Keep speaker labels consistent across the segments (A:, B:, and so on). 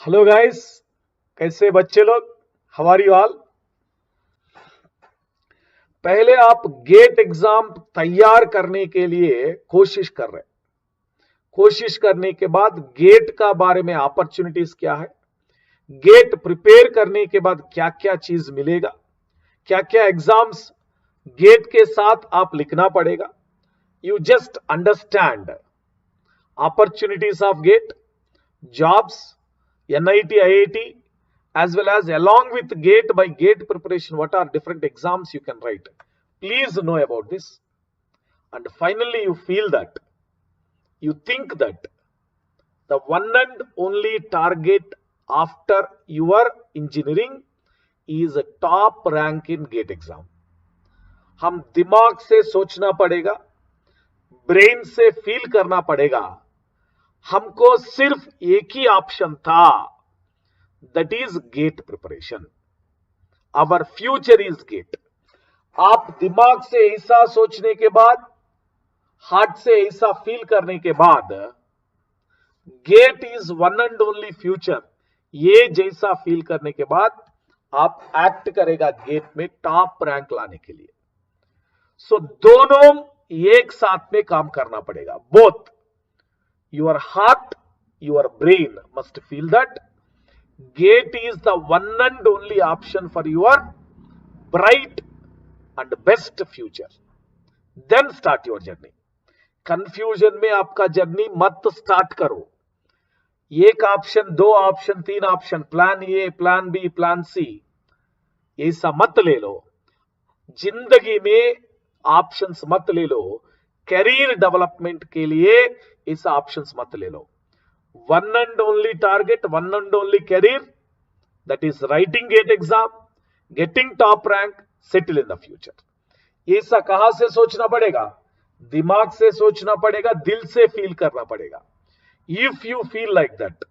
A: Hello guys, कैसे बच्चे लोग? How are you all? पहले आप गेट एग्जाम तैयार करने के लिए कोशिश कर रहे हैं। कोशिश करने के बाद गेट का बारे में अपॉर्चुनिटीज क्या है, गेट प्रिपेयर करने के बाद क्या क्या चीज मिलेगा, क्या क्या एग्जाम्स गेट के साथ आप लिखना पड़ेगा। You just understand opportunities of gate, jobs, NIT, IIT, as well as along with gate, by gate preparation, what are different exams you can write. Please know about this. And finally, you feel that, you think that the one and only target after your engineering is a top rank in gate exam. हम दिमाग से सोचना पड़ेगा, brain से feel करना पड़ेगा। हमको सिर्फ एक ही ऑप्शन था, that is GATE preparation. Our future is GATE. आप दिमाग से ऐसा सोचने के बाद, हार्ट से ऐसा फील करने के बाद, GATE is one and only future, ये जैसा फील करने के बाद आप एक्ट करेगा गेट में टॉप रैंक लाने के लिए। सो दोनों एक साथ में काम करना पड़ेगा। Both your heart, your brain must feel that gate is the one and only option for your bright and best future. Then start your journey. Confusion में आपका जर्नी मत स्टार्ट करो। एक ऑप्शन, दो ऑप्शन, तीन option, plan A, plan B, plan C, ऐसा मत ले लो। जिंदगी में ऑप्शंस मत ले लो। कैरियर डेवलपमेंट के लिए ऐसा ऑप्शंस मत ले लो। One and only target, one and only career, that is writing GATE exam, getting top rank, settle in the future. ऐसा कहां से सोचना पड़ेगा? दिमाग से सोचना पड़ेगा, दिल से फील करना पड़ेगा। If you feel like that,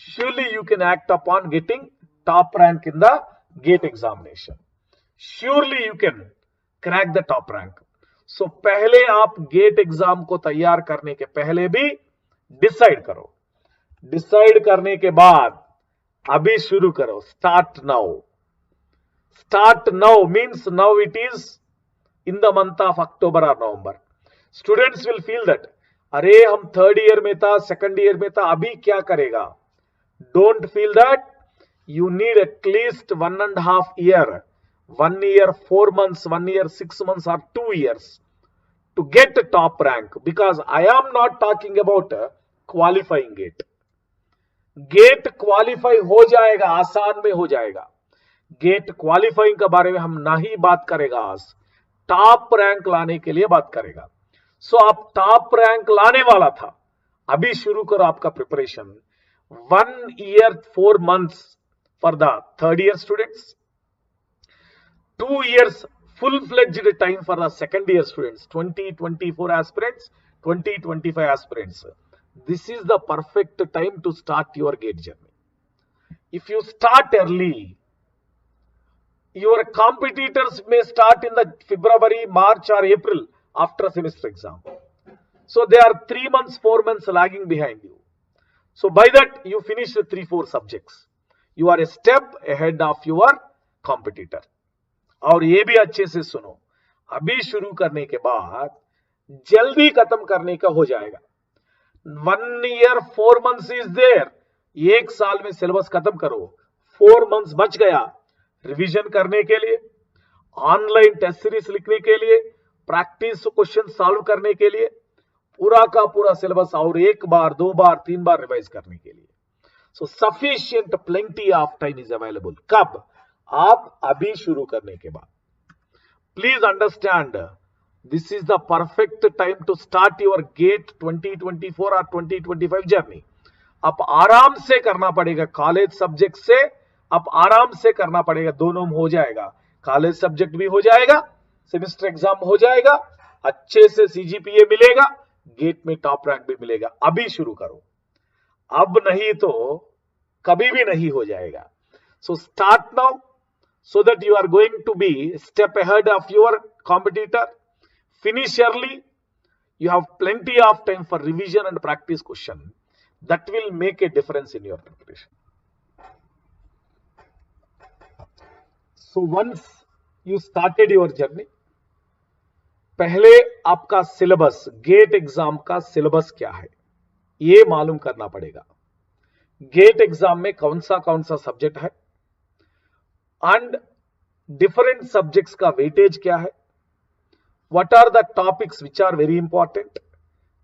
A: surely you can act upon getting top rank in the gate examination. Surely you can crack the top rank. So पहले आप गेट एग्जाम को तैयार करने के पहले भी डिसाइड करो। डिसाइड करने के बाद अभी शुरू करो। Start now. Start now means now it is in the month of October और नवंबर। स्टूडेंट्स विल फील दैट, अरे हम थर्ड ईयर में था, सेकंड ईयर में था, अभी क्या करेगा? Don't feel that. You need at least 1.5 year, 1 year 4 months, 1 year 6 months, or 2 years to get a top rank. Because I am not talking about qualifying gate. GATE qualify हो जाएगा, आसान में हो जाएगा। गेट क्वालिफाइंग के बारे में हम नहीं बात करेगा आज, टॉप रैंक लाने के लिए बात करेगा। सो आप टॉप रैंक लाने वाला था, अभी शुरू करो आपका preparation. 1 year 4 months for the third year students, 2 years full-fledged time for the second year students, 2024 aspirants, 2025 aspirants. This is the perfect time to start your gate journey. If you start early, your competitors may start in the February, March or April after semester exam. So they are 3 months, 4 months lagging behind you. So by that you finish the 3-4 subjects. You are a step ahead of your competitor. और ये भी अच्छे से सुनो, अभी शुरू करने के बाद जल्दी खत्म करने का हो जाएगा। 1 year 4 months is there. एक साल में सिलेबस खत्म करो। 4 months बच गया रिवीजन करने के लिए, ऑनलाइन टेस्ट सीरीज लिखने के लिए, प्रैक्टिस क्वेश्चन सॉल्व करने के लिए, पूरा का पूरा सिलेबस और एक बार, 2 बार, 3 बार रिवाइज करने के लिए। So sufficient plenty of time is available. कब? आप अभी शुरू करने के बाद। Please understand, this is the perfect time to start your GATE 2024 और 2025 जर्नी। आप आराम से करना पड़ेगा। कॉलेज सब्जेक्ट से आप आराम से करना पड़ेगा। दोनों हो जाएगा, कॉलेज सब्जेक्ट भी हो जाएगा, सेमेस्टर एग्जाम हो जाएगा, अच्छे से सीजीपीए मिलेगा, गेट में टॉप रैंक भी मिलेगा। अभी शुरू करो, अब नहीं तो कभी भी नहीं हो जाएगा। So start now so that you are going to be a step ahead of your competitor. Finish early. You have plenty of time for revision and practice question. That will make a difference in your preparation. So once you started your journey, पहले आपका syllabus, gate exam का syllabus क्या है ये मालूम करना पड़ेगा। Gate exam में कौन सा सब्जेक्ट है एंड डिफरेंट सब्जेक्ट्स का वेटेज क्या है, what are the topics which are very important,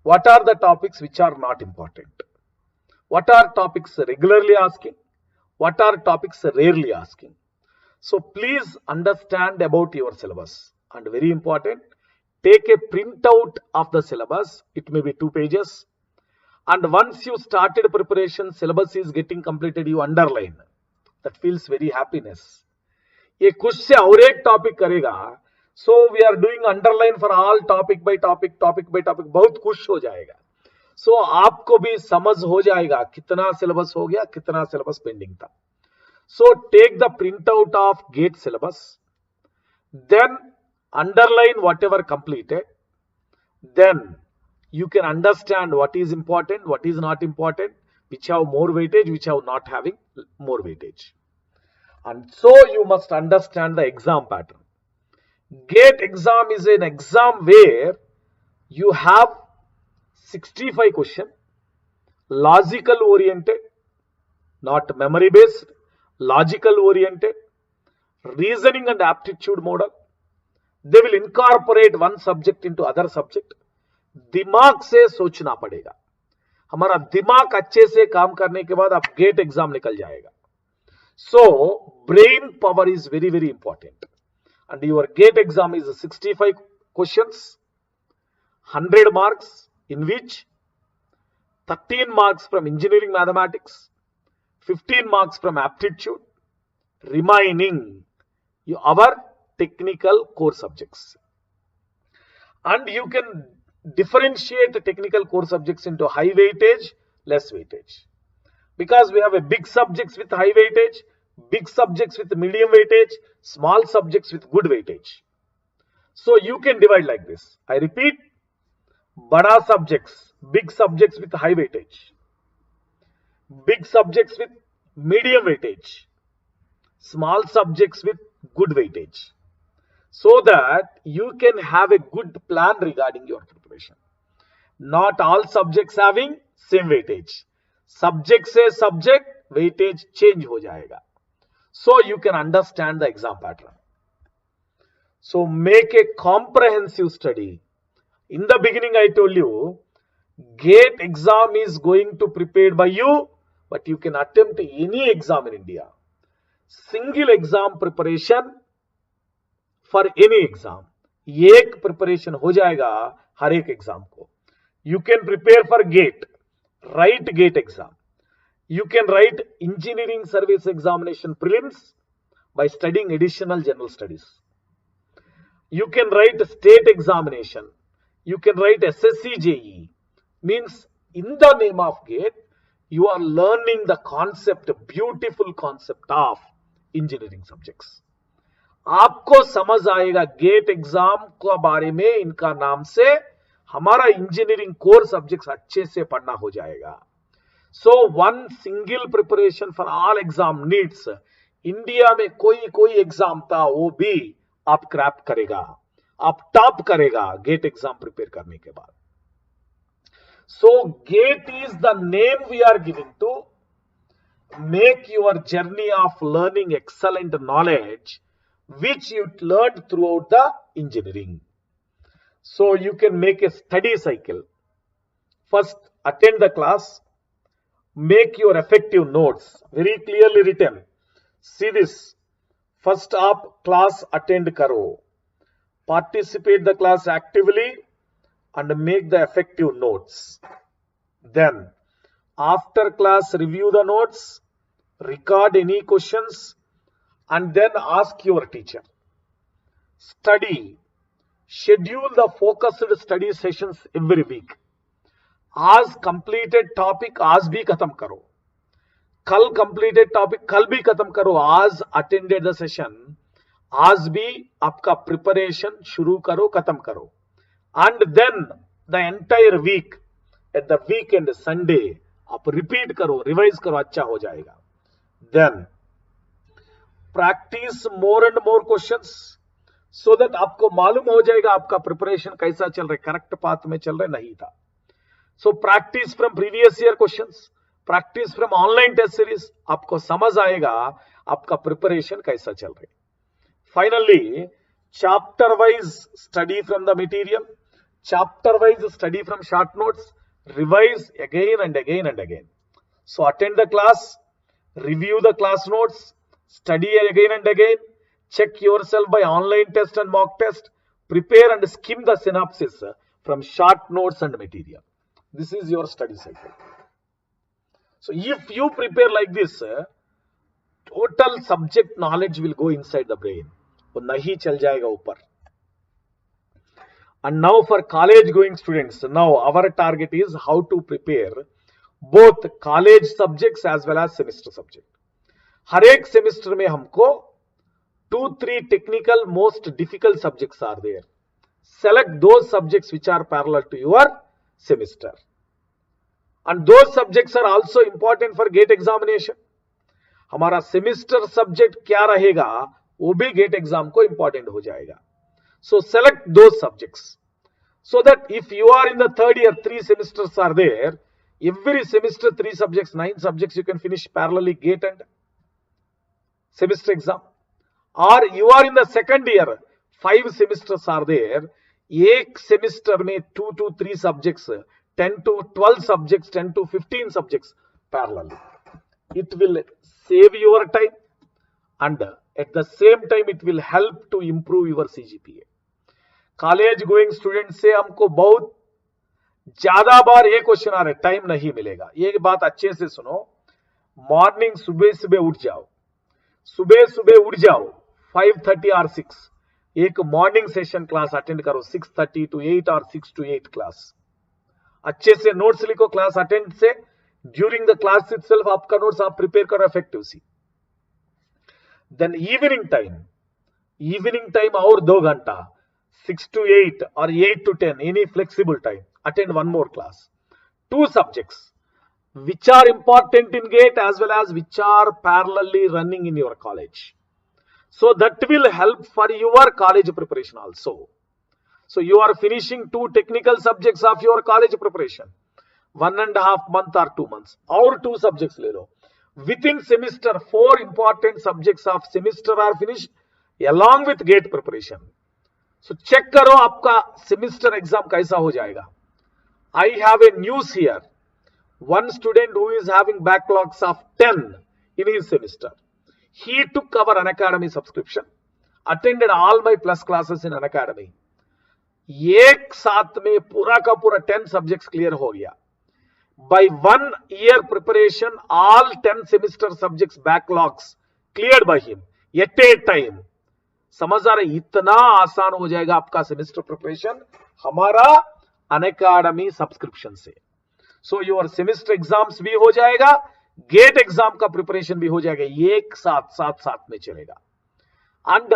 A: what are the topics which are not important, what are topics regularly asking, what are topics rarely asking. So please understand about your syllabus, and very important, take a printout of the syllabus. It may be 2 pages, and once you started preparation, syllabus is getting completed, you underline. That feels very happiness. ये कुछ से और एक topic करेगा, so we are doing underline for all topic by topic, बहुत खुश हो जाएगा. So आपको भी समझ हो जाएगा कितना सिलेबस हो गया, कितना सिलेबस पेंडिंग था. So take the printout of GATE syllabus, then underline whatever completed, then you can understand what is important, what is not important, which have more weightage, which have not having more weightage. And so you must understand the exam pattern. GATE exam is an exam where you have 65 questions, logical oriented, not memory based, logical oriented, reasoning and aptitude model. They will incorporate one subject into other subject. दिमाग से सोचना पड़ेगा. हमारा दिमाग अच्छे से काम करने के बाद आप गेट एग्जाम निकल जाएगा. So brain power is very very important, and your GATE exam is 65 questions, 100 marks, in which 13 marks from engineering mathematics, 15 marks from aptitude, remaining our technical core subjects. And you can differentiate the technical core subjects into high weightage, less weightage. Because we have a big subjects with high weightage, big subjects with medium weightage, small subjects with good weightage. So you can divide like this. I repeat, bada subjects, big subjects with high weightage, big subjects with medium weightage, small subjects with good weightage, so that you can have a good plan regarding your preparation. Not all subjects having same weightage. Subject से subject weightage change हो जाएगा. So you can understand the exam pattern. So make a comprehensive study. In the beginning I told you, GATE exam is going to prepared by you, but you can attempt any exam in India. Single exam preparation for any exam. एक preparation हो जाएगा हर एक exam को. You can prepare for GATE, write GATE exam. You can write engineering service examination prelims by studying additional general studies. You can write state examination. You can write SSC JE. Means in the name of GATE, you are learning the concept, beautiful concept of engineering subjects. आपको समझ आएगा gate exam के बारे में, इनका नाम से हमारा इंजीनियरिंग कोर सब्जेक्ट्स अच्छे से पढ़ना हो जाएगा. So one single preparation for all exam needs. India में कोई एग्जाम था वो भी आप क्रैक करेगा, आप टॉप करेगा गेट एग्जाम प्रिपेयर करने के बाद. So GATE is the name we are giving to make your journey of learning excellent knowledge which you learned throughout the engineering. So you can make a study cycle. First attend the class, make your effective notes very clearly written. See this. First आप class attend करो, participate the class actively and make the effective notes. Then after class review the notes, record any questions and then ask your teacher. Study. Schedule the focused study sessions every week. आज completed topic आज भी खत्म करो, कल completed topic कल भी खत्म करो. आज attended the session आज भी आपका preparation शुरू करो, खत्म करो. And then the entire week at the weekend Sunday आप repeat करो, revise करो, अच्छा हो जाएगा. Then practice more and more questions so that आपको मालूम हो जाएगा आपका प्रिपरेशन कैसा चल रहा है, करेक्ट पाथ में चल रहा है नहीं था. So practice from previous year questions, practice from online test series, आपको समझ आएगा आपका प्रिपरेशन कैसा चल रहा है. Finally chapter wise study from the material, chapter wise study from short notes, revise again and again and again. So attend the class, review the class notes, study again and again, check yourself by online test and mock test, prepare and skim the synopsis from short notes and material. This is your study cycle. So if you prepare like this, total subject knowledge will go inside the brain. वो नहीं चल जाएगा ऊपर. And now for college going students, now our target is how to prepare both college subjects as well as semester subject. हर एक semester में हमको 2-3 technical most difficult subjects are there. Select those subjects which are parallel to your semester. And those subjects are also important for GATE examination. हमारा semester subject क्या रहेगा वो भी gate exam को important हो जाएगा. So select those subjects so that if you are in the third year 3 semesters are there, every semester 3 subjects, 9 subjects you can finish parallelly GATE and semester exam. Or you are in the second year, 5 semesters are there, एक semester में 2 to 3 subjects, 10 to 12 subjects, 10 to 15 subjects parallelly. It will save your time and at the same time it will help to improve your CGPA. College going student से हमको बहुत ज्यादा बार ये question आ रहा है, time नहीं मिलेगा. ये बात अच्छे से सुनो. मॉर्निंग सुबह सुबह उठ जाओ, सुबह सुबह उठ जाओ 5:30 और 6, एक मॉर्निंग सेशन क्लास अटेंड करो 6:30 to 8 और 6 to 8 क्लास. अच्छे से नोट्स लिखो क्लास अटेंड से. ड्यूरिंग द क्लास इटसेल्फ आपका नोट्स आप प्रिपेयर करो इफेक्टिव सी. देन इवनिंग टाइम और 2 घंटा 6 to 8 or 8 to 10, any flexible time, attend one more class. 2 subjects which are important in GATE as well as which are parallelly running in your college. So that will help for your college preparation also. So you are finishing 2 technical subjects of your college preparation, 1.5 month or 2 months, or 2 subjects ले लो. Within semester 4 important subjects of semester are finished along with GATE preparation. So check करो आपका semester exam कैसा हो जाएगा. I have a news here. One student who is having backlogs of 10 in his semester, he took our Unacademy subscription, attended all my plus classes in Unacademy. एक साथ में पूरा का पूरा 10 सब्जेक्ट्स क्लियर हो गया. By 1 year preparation, all 10 semester subjects backlogs cleared by him at a time. समझ आ रहे, इतना आसान हो जाएगा आपका सेमेस्टर प्रिपरेशन हमारा अनअकैडमी सब्सक्रिप्शन से. सो योर सेमेस्टर एग्जाम्स भी हो जाएगा, गेट एग्जाम का प्रिपरेशन भी हो जाएगा, एक साथ में चलेगा. And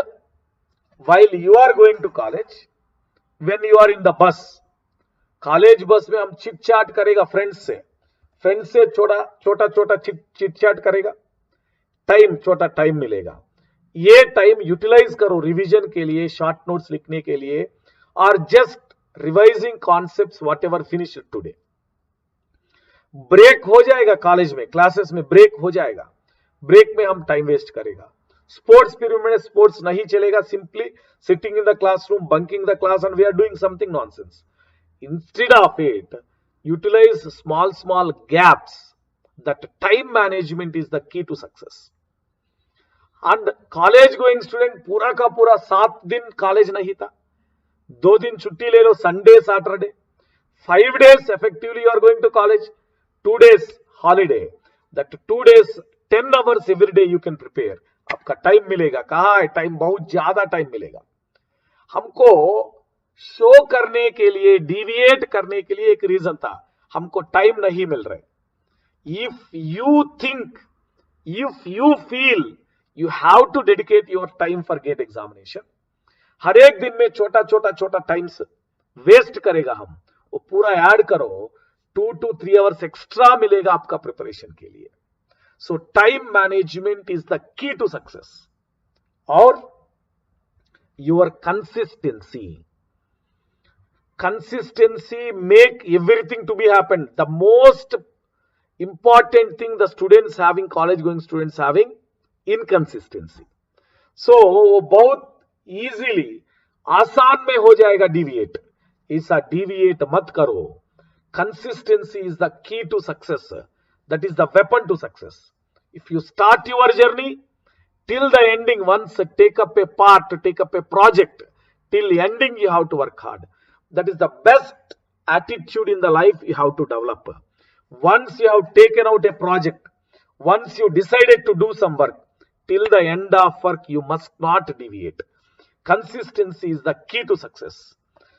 A: while you are going to college, when you are in the bus, college bus में हम चिट चैट करेगा फ्रेंड्स से छोटा चिट चैट करेगा, छोटा टाइम मिलेगा. ये टाइम यूटिलाइज करो रिवीजन के लिए, शॉर्ट नोट्स लिखने के लिए, और just revising concepts whatever finish today. Break हो जाएगा कॉलेज में, क्लासेस में ब्रेक हो जाएगा, ब्रेक में हम टाइम वेस्ट करेगा. स्पोर्ट्स पीरियड में स्पोर्ट्स नहीं चलेगा, simply sitting in the classroom, bunking the class and we are doing something nonsense. Instead of it, utilise small gaps. That time management is the key to success. And college going student पूरा का पूरा 7 दिन college नहीं था, 2 दिन छुट्टी ले लो, Sunday Saturday, 5 days effectively you are going to college, 2 days holiday. That 2 days 10 hours every day you can prepare. आपका टाइम मिलेगा. कहाँ है टाइम? बहुत ज्यादा टाइम मिलेगा. हमको शो करने के लिए, डिविएट करने के लिए एक रीजन था, हमको टाइम नहीं मिल रहा है. If you think, if you feel you have to dedicate your time for GATE examination, हर एक दिन में छोटा टाइम्स वेस्ट करेगा हम, वो पूरा ऐड करो, 2 to 3 hours एक्स्ट्रा मिलेगा आपका प्रिपरेशन के लिए. So time management is the key to success. और your consistency make everything to be happen. The most important thing the students having, college going students having, inconsistency. So वो बहुत easily आसान में हो जाएगा deviate. ऐसा deviate मत करो. Consistency is the key to success. That is the weapon to success. If you start your journey till the ending, once take up a part, take up a project, till ending you have to work hard. That is the best attitude in the life you have to develop. Once you have taken out a project, once you decided to do some work, till the end of work you must not deviate. Consistency is the key to success.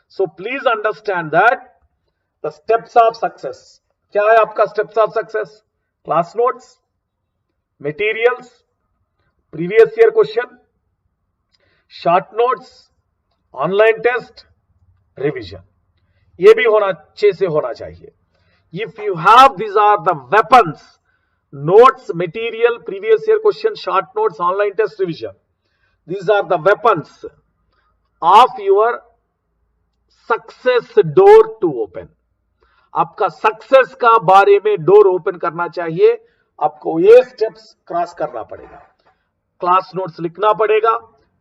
A: So please understand that the steps of success. क्या है आपका steps of success? Class notes, materials, previous year question, short notes, online test, revision. ये भी होना अच्छे से होना चाहिए. If you have, these are the weapons: notes, material, previous year question, short notes, online test, revision. These are the weapons of your success door to open. आपका success का बारे में डोर ओपन करना चाहिए. आपको ये स्टेप्स क्रॉस करना पड़ेगा. क्लास नोट्स लिखना पड़ेगा,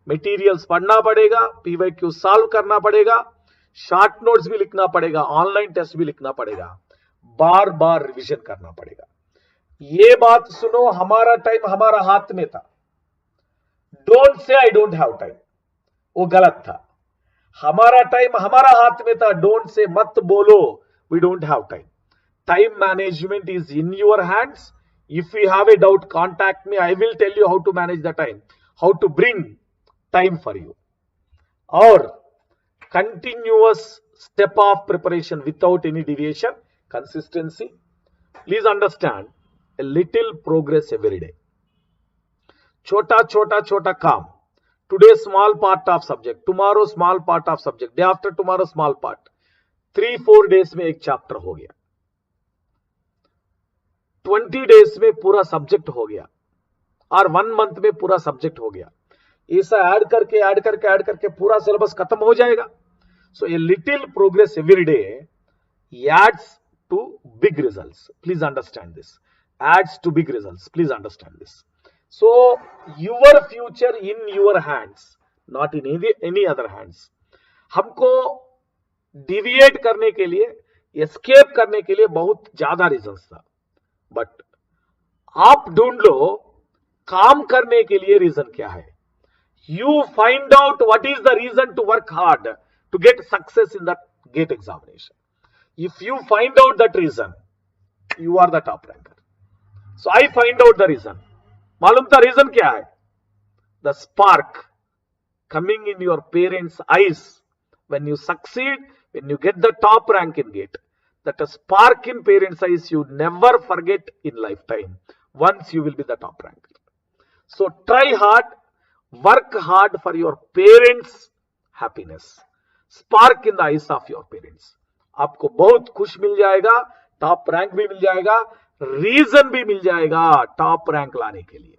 A: मटेरियल्स पढ़ना पड़ेगा, पीवाईक्यू सॉल्व करना पड़ेगा, शॉर्ट नोट्स भी लिखना पड़ेगा, ऑनलाइन टेस्ट भी लिखना पड़ेगा, बार बार रिवीजन करना पड़ेगा. ये बात सुनो, हमारा टाइम हमारा हाथ में था. Don't say I don't have time, वो गलत था. हमारा टाइम हमारा हाथ में था. डोंट से मत बोलो we don't have time. Time management is in your hands. If you have a doubt, contact me. I will tell you how to manage the time, how to bring time for you. Or continuous step of preparation without any deviation, consistency. Please understand, a little progress every day. छोटा छोटा छोटा काम. Today small part of subject, tomorrow small part of subject, day after tomorrow small part. 3-4 days में एक chapter हो गया, 20 days में पूरा सब्जेक्ट हो गया, और 1 मंथ में पूरा सब्जेक्ट हो गया. ऐसा ऐड करके पूरा सिलेबस खत्म हो जाएगा. So a little progress every day adds to big results. Please understand this. Adds to big results. Please understand this. So your future in your hands, not in any other hands. हमको deviate करने के लिए, escape करने के लिए बहुत ज्यादा reasons था, बट आप ढूंढ लो काम करने के लिए रीजन क्या है. You find out what is the reason to work hard to get success in the GATE examination. If you find out that reason, you are the top ranker. So I find out the reason. मालूम था reason क्या है? The spark coming in your parents eyes when you succeed, when you get the top rank in GATE. That a spark in parents' eyes you never forget in lifetime. Once you will be the top ranker. So try hard, work hard for your parents' happiness. Spark in the eyes of your parents. आपको बहुत खुश मिल जाएगा, top rank भी मिल जाएगा, reason भी मिल जाएगा top rank लाने के लिए.